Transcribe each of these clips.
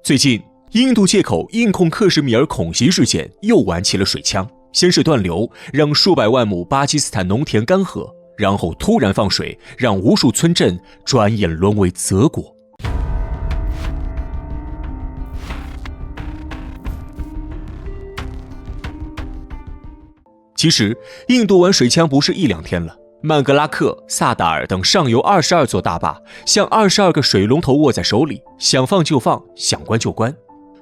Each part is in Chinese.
最近，印度借口印控克什米尔恐袭事件又玩起了水枪，先是断流，让数百万亩巴基斯坦农田干涸，然后突然放水，让无数村镇转眼沦为泽国。其实，印度玩水枪不是一两天了。曼格拉克、萨达尔等上游22座大坝，像22个水龙头握在手里，想放就放，想关就关。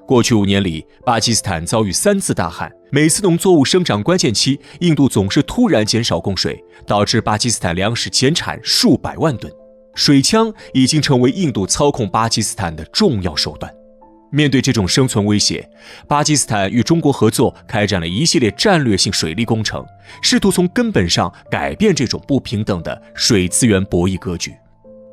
过去5年里，巴基斯坦遭遇3次大旱，每次农作物生长关键期，印度总是突然减少供水，导致巴基斯坦粮食减产数百万吨。水枪已经成为印度操控巴基斯坦的重要手段。面对这种生存威胁，巴基斯坦与中国合作开展了一系列战略性水利工程，试图从根本上改变这种不平等的水资源博弈格局。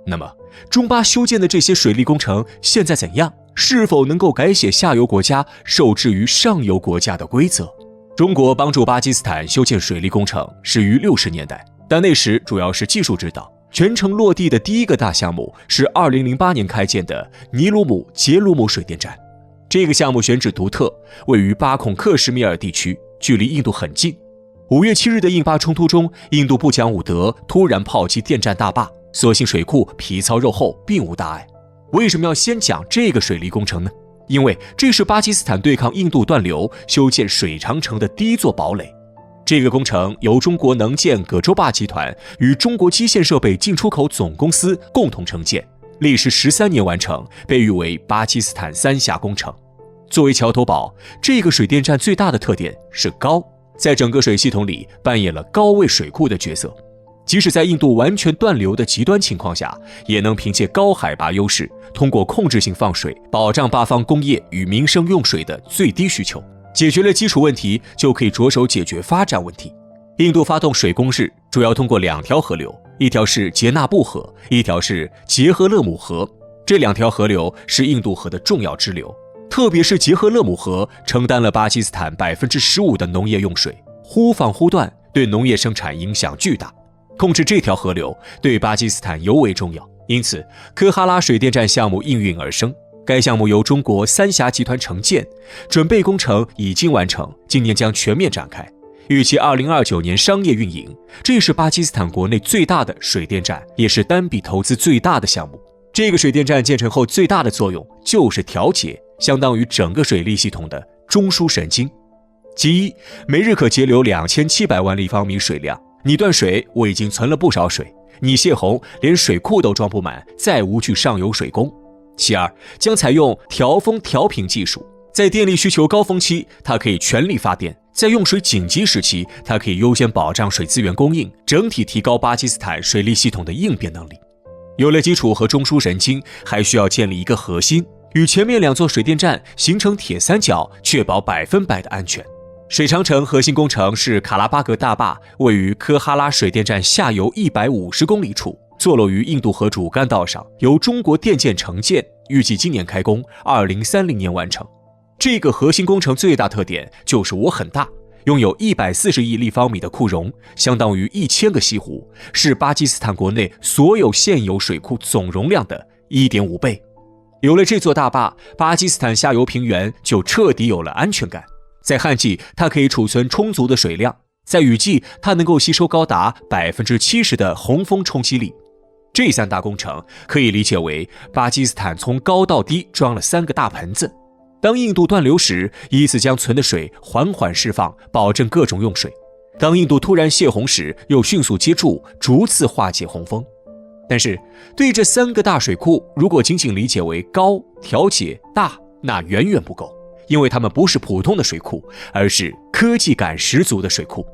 那么，中巴修建的这些水利工程现在怎样？是否能够改写下游国家受制于上游国家的规则？中国帮助巴基斯坦修建水利工程始于60年代，但那时主要是技术指导。全程落地的第一个大项目是2008年开建的尼鲁姆杰鲁姆水电站。这个项目选址独特，位于巴孔克什米尔地区，距离印度很近。5月7日的印巴冲突中，印度不讲武德，突然炮击电站大坝，所幸水库皮糙肉厚，并无大碍。为什么要先讲这个水利工程呢？因为这是巴基斯坦对抗印度断流、修建水长城的第一座堡垒。这个工程由中国能建葛洲坝集团与中国机械设备进出口总公司共同承建，历时13年完成，被誉为巴基斯坦3峡工程。作为桥头堡，这个水电站最大的特点是高，在整个水系统里扮演了高位水库的角色。即使在印度完全断流的极端情况下，也能凭借高海拔优势，通过控制性放水，保障巴方工业与民生用水的最低需求。解决了基础问题，就可以着手解决发展问题。印度发动水攻势，主要通过2条河流，一条是杰纳布河，一条是杰赫勒姆河。这2条河流是印度河的重要支流，特别是杰赫勒姆河承担了巴基斯坦15%的农业用水，忽放忽断，对农业生产影响巨大。控制这条河流对巴基斯坦尤为重要，因此科哈拉水电站项目应运而生。该项目由中国3峡集团承建，准备工程已经完成，今年将全面展开，预期2029年商业运营。这是巴基斯坦国内最大的水电站，也是单笔投资最大的项目。这个水电站建成后最大的作用就是调节，相当于整个水利系统的中枢神经。其一，每日可节流2700万立方米水量。你断水，我已经存了不少水；你泄洪，连水库都装不满，再无惧上游水工。其二，将采用调峰调频技术，在电力需求高峰期，它可以全力发电；在用水紧急时期，它可以优先保障水资源供应，整体提高巴基斯坦水利系统的应变能力。有了基础和中枢神经，还需要建立一个核心，与前面2座水电站形成铁三角，确保100%的安全。水长城核心工程是卡拉巴格大坝，位于科哈拉水电站下游150公里处，坐落于印度河主干道上，由中国电建承建，预计今年开工，2030年完成。这个核心工程最大特点就是我很大，拥有140亿立方米的库容，相当于1000个西湖，是巴基斯坦国内所有现有水库总容量的1.5倍。有了这座大坝，巴基斯坦下游平原就彻底有了安全感。在旱季，它可以储存充足的水量；在雨季，它能够吸收高达70%的洪峰冲击力。这3大工程可以理解为巴基斯坦从高到低装了3个大盆子。当印度断流时，依次将存的水缓缓释放，保证各种用水；当印度突然泄洪时，又迅速接住，逐次化解洪峰。但是，对这3个大水库，如果仅仅理解为高、调节、大，那远远不够。因为它们不是普通的水库，而是科技感十足的水库。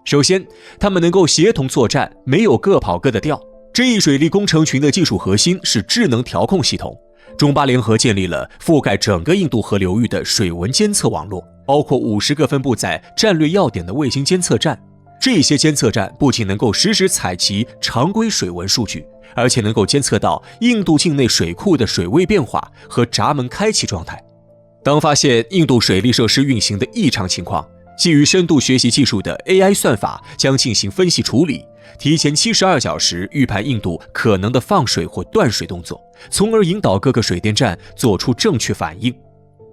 首先，它们能够协同作战，没有各跑各的调。这一水利工程群的技术核心是智能调控系统。中巴联合建立了覆盖整个印度河流域的水文监测网络，包括50个分布在战略要点的卫星监测站。这些监测站不仅能够实时采集常规水文数据，而且能够监测到印度境内水库的水位变化和闸门开启状态。当发现印度水利设施运行的异常情况，基于深度学习技术的 AI 算法将进行分析处理，提前72小时预判印度可能的放水或断水动作，从而引导各个水电站做出正确反应。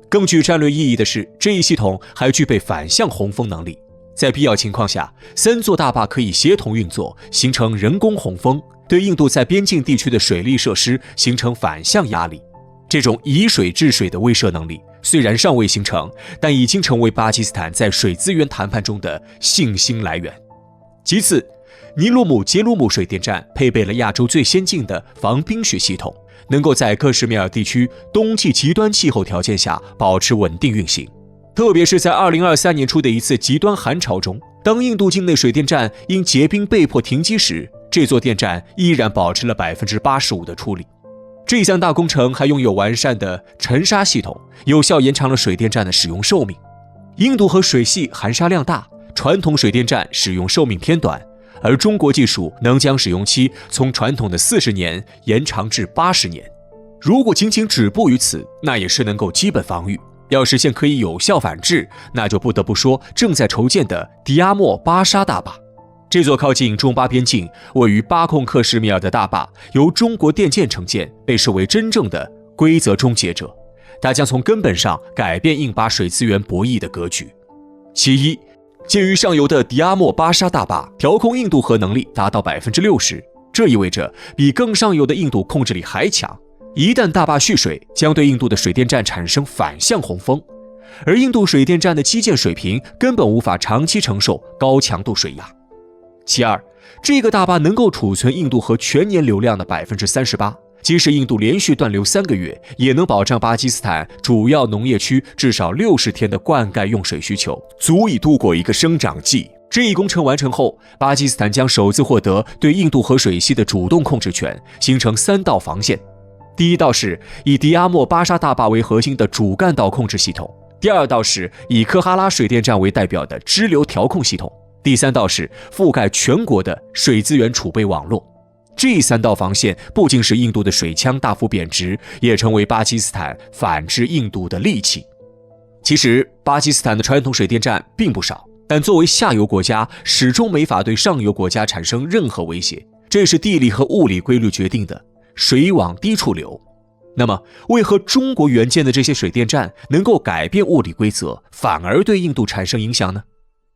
更具战略意义的是，这一系统还具备反向洪峰能力，在必要情况下，3座大坝可以协同运作，形成人工洪峰，对印度在边境地区的水利设施形成反向压力。这种以水治水的威慑能力虽然尚未形成，但已经成为巴基斯坦在水资源谈判中的信心来源。其次，尼鲁姆杰鲁姆水电站配备了亚洲最先进的防冰雪系统，能够在克什米尔地区冬季极端气候条件下保持稳定运行。特别是在2023年初的一次极端寒潮中，当印度境内水电站因结冰被迫停机时，这座电站依然保持了85%的出力。这项大工程还拥有完善的沉沙系统，有效延长了水电站的使用寿命。印度和水系含沙量大，传统水电站使用寿命偏短，而中国技术能将使用期从传统的40年延长至80年。如果仅仅止步于此，那也是能够基本防御。要实现可以有效反制，那就不得不说正在筹建的迪亚莫巴沙大坝。这座靠近中巴边境、位于巴控克什米尔的大坝，由中国电建承建，被视为真正的规则终结者。它将从根本上改变印巴水资源博弈的格局。其一，建于上游的迪亚莫巴沙大坝调控印度河能力达到60%，这意味着比更上游的印度控制力还强。一旦大坝蓄水，将对印度的水电站产生反向洪峰，而印度水电站的基建水平根本无法长期承受高强度水压。其二，这个大坝能够储存印度河全年流量的38%，即使印度连续断流3个月，也能保障巴基斯坦主要农业区至少60天的灌溉用水需求，足以度过一个生长季。这一工程完成后，巴基斯坦将首次获得对印度河水系的主动控制权，形成3道防线。第一道是以迪亚莫巴沙大坝为核心的主干道控制系统，第二道是以科哈拉水电站为代表的支流调控系统，第3道是覆盖全国的水资源储备网络。这3道防线不仅使印度的水枪大幅贬值，也成为巴基斯坦反制印度的利器。其实，巴基斯坦的传统水电站并不少，但作为下游国家，始终没法对上游国家产生任何威胁，这是地理和物理规律决定的。水往低处流。那么，为何中国援建的这些水电站能够改变物理规则，反而对印度产生影响呢？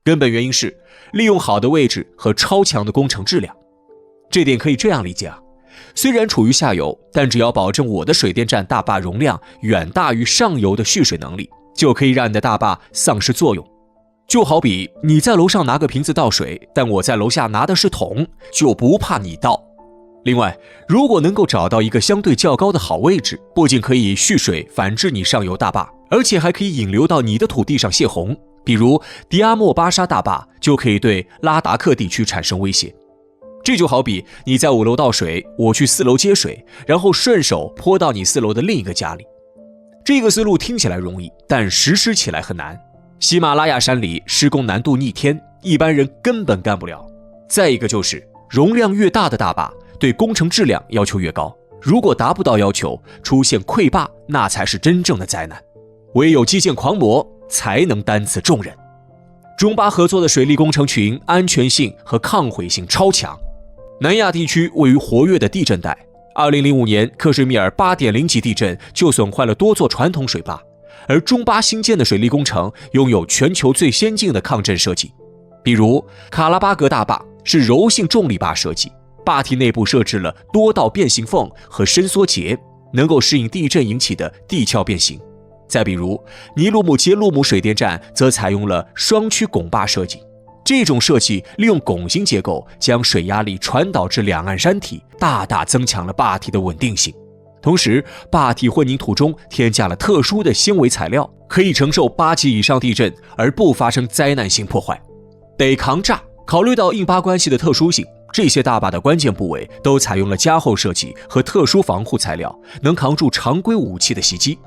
根本原因是利用好的位置和超强的工程质量。这点可以这样理解啊，虽然处于下游，但只要保证我的水电站大坝容量远大于上游的蓄水能力，就可以让你的大坝丧失作用。就好比你在楼上拿个瓶子倒水，但我在楼下拿的是桶，就不怕你倒。另外，如果能够找到一个相对较高的好位置，不仅可以蓄水反制你上游大坝，而且还可以引流到你的土地上泄洪。比如迪亚莫巴沙大坝就可以对拉达克地区产生威胁。这就好比你在5楼倒水，我去4楼接水，然后顺手泼到你4楼的另一个家里。这个思路听起来容易，但实施起来很难。喜马拉雅山里施工难度逆天，一般人根本干不了。再一个就是容量越大的大坝，对工程质量要求越高，如果达不到要求，出现溃坝，那才是真正的灾难。唯有基建狂魔才能担此重任。中巴合作的水利工程群安全性和抗毁性超强。南亚地区位于活跃的地震带，2005年克什米尔8.0级地震就损坏了多座传统水坝，而中巴新建的水利工程拥有全球最先进的抗震设计。比如卡拉巴格大坝是柔性重力坝设计，坝体内部设置了多道变形缝和伸缩节，能够适应地震引起的地壳变形。再比如尼鲁姆杰鲁姆水电站则采用了双曲拱坝设计，这种设计利用拱形结构将水压力传导至两岸山体，大大增强了坝体的稳定性。同时，坝体混凝土中添加了特殊的纤维材料，可以承受8级以上地震而不发生灾难性破坏。得抗炸，考虑到印巴关系的特殊性，这些大坝的关键部位都采用了加厚设计和特殊防护材料，能扛住常规武器的袭击。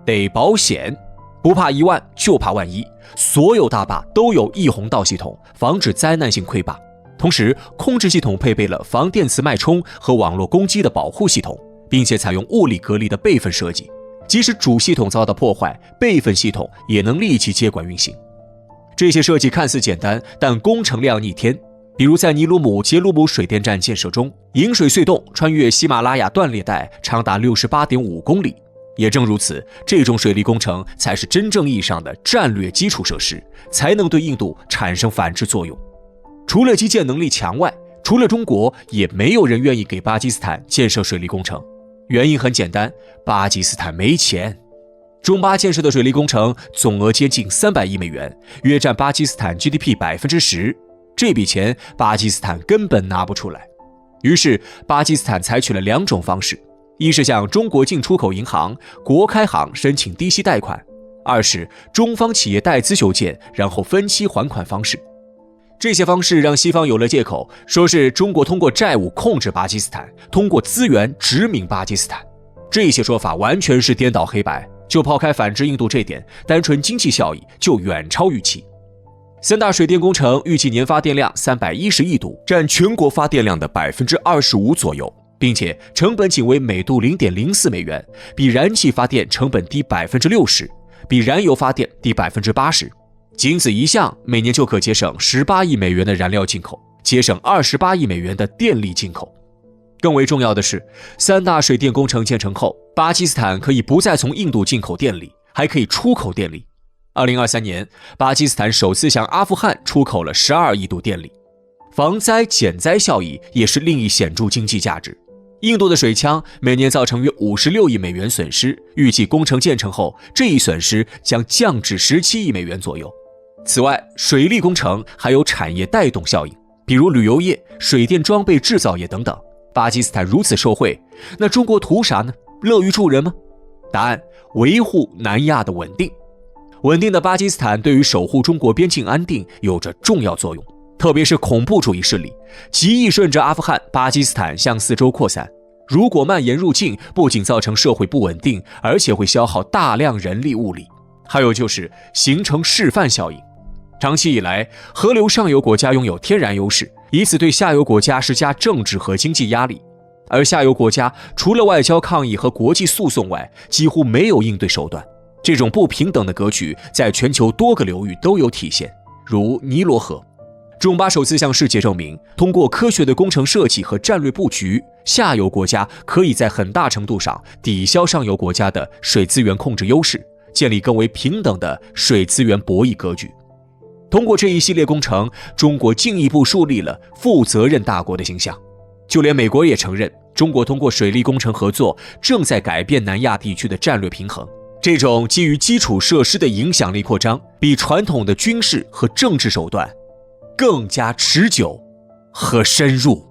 得保险，不怕1万就怕万一，所有大坝都有溢洪道系统，防止灾难性溃坝。同时，控制系统配备了防电磁脉冲和网络攻击的保护系统，并且采用物理隔离的备份设计，即使主系统遭到破坏，备份系统也能立即接管运行。这些设计看似简单，但工程量逆天。比如在尼鲁姆杰鲁姆水电站建设中，引水隧洞穿越喜马拉雅断裂带长达68.5公里。也正如此，这种水利工程才是真正意义上的战略基础设施，才能对印度产生反制作用。除了基建能力强外，除了中国，也没有人愿意给巴基斯坦建设水利工程。原因很简单，巴基斯坦没钱。中巴建设的水利工程总额接近300亿美元，约占巴基斯坦 GDP 10%。这笔钱巴基斯坦根本拿不出来。于是巴基斯坦采取了2种方式，一是向中国进出口银行、国开行申请低息贷款，二是中方企业带资修建，然后分期还款方式。这些方式让西方有了借口，说是中国通过债务控制巴基斯坦，通过资源殖民巴基斯坦。这些说法完全是颠倒黑白，就抛开反制印度这点，单纯经济效益就远超预期。3大水电工程预计年发电量310亿度，占全国发电量的25%左右，并且成本仅为每度0.04美元，比燃气发电成本低60%，比燃油发电低80%。仅此一项，每年就可节省18亿美元的燃料进口，节省28亿美元的电力进口。更为重要的是，3大水电工程建成后，巴基斯坦可以不再从印度进口电力，还可以出口电力。2023年，巴基斯坦首次向阿富汗出口了12亿度电力。防灾减灾效益也是另一显著经济价值。印度的水枪每年造成约56亿美元损失，预计工程建成后，这一损失将降至17亿美元左右。此外，水利工程还有产业带动效应，比如旅游业、水电装备制造业等等。巴基斯坦如此受惠，那中国图啥呢？乐于助人吗？答案：维护南亚的稳定。稳定的巴基斯坦对于守护中国边境安定有着重要作用，特别是恐怖主义势力极易顺着阿富汗、巴基斯坦向四周扩散。如果蔓延入境，不仅造成社会不稳定，而且会消耗大量人力物力。还有就是形成示范效应。长期以来，河流上游国家拥有天然优势，以此对下游国家施加政治和经济压力。而下游国家除了外交抗议和国际诉讼外，几乎没有应对手段。这种不平等的格局在全球多个流域都有体现，如尼罗河。中巴首次向世界证明，通过科学的工程设计和战略布局，下游国家可以在很大程度上抵消上游国家的水资源控制优势，建立更为平等的水资源博弈格局。通过这一系列工程，中国进一步树立了负责任大国的形象。就连美国也承认，中国通过水利工程合作正在改变南亚地区的战略平衡。这种基于基础设施的影响力扩张，比传统的军事和政治手段更加持久和深入。